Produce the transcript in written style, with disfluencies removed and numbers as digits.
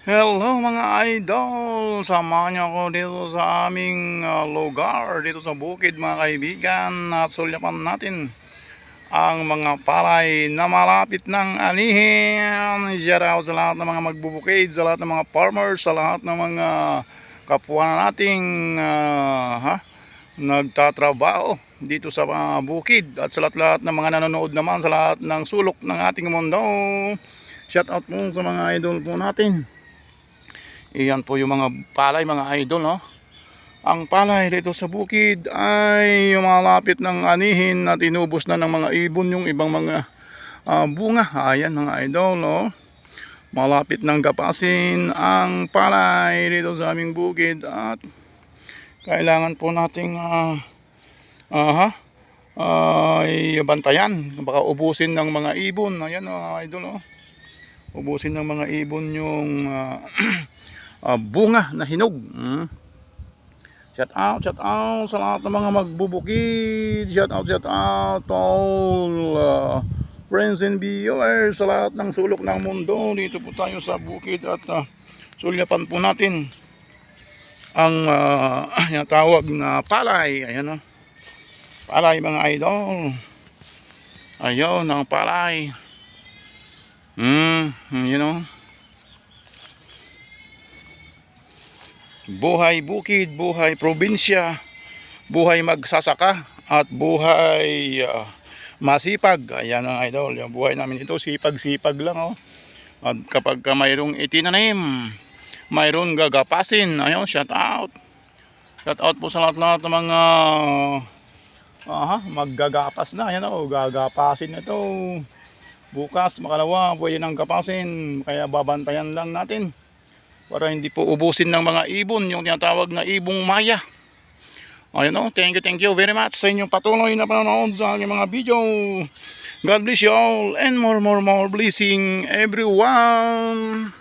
Hello mga idol! Samahan niyo ako dito sa aming lugar, dito sa bukid mga kaibigan, at sulyapan natin ang mga palay na malapit ng anihin. Shout out sa lahat ng mga magbubukid, sa lahat ng mga farmers, sa lahat ng mga kapwa nating nagtatrabaho dito sa bukid, at sa lahat ng mga nanonood naman sa lahat ng sulok ng ating mundo. Shout out po sa mga idol po natin. Iyan po yung mga palay mga idol, no? Ang palay dito sa bukid ay malapit ng anihin at inubos na ng mga ibon yung ibang mga bunga. Ayan mga idol, no? Malapit ng gapasin ang palay dito sa aming bukid at kailangan po nating bantayan. Baka ubusin ng mga ibon. Ayan mga idol, no? Ubusin ng mga ibon yung bunga na hinog. Shout out sa lahat ng mga magbubukid. Shout out to all friends and viewers sa lahat ng sulok ng mundo. Dito po tayo sa bukid at sulyapan po natin ang tawag na palay. Ayan, palay mga idol. Ayun ang palay. Buhay bukid, buhay probinsya, buhay magsasaka, at buhay masipag. Ayan ang idol, yung buhay namin ito, sipag-sipag lang, oh. At kapag mayroong itinanim, mayroong gagapasin. Ayun, shout out po sa lahat ng mga maggagapas na. Ayan, oh, gagapasin ito. Bukas, makalawa, pwede nang gapasin, kaya babantayan lang natin para hindi po ubusin ng mga ibon, yung tinatawag na ibong maya. Ayun, thank you very much sa inyong patuloy na panonood sa aking mga video. God bless you all and more blessing everyone.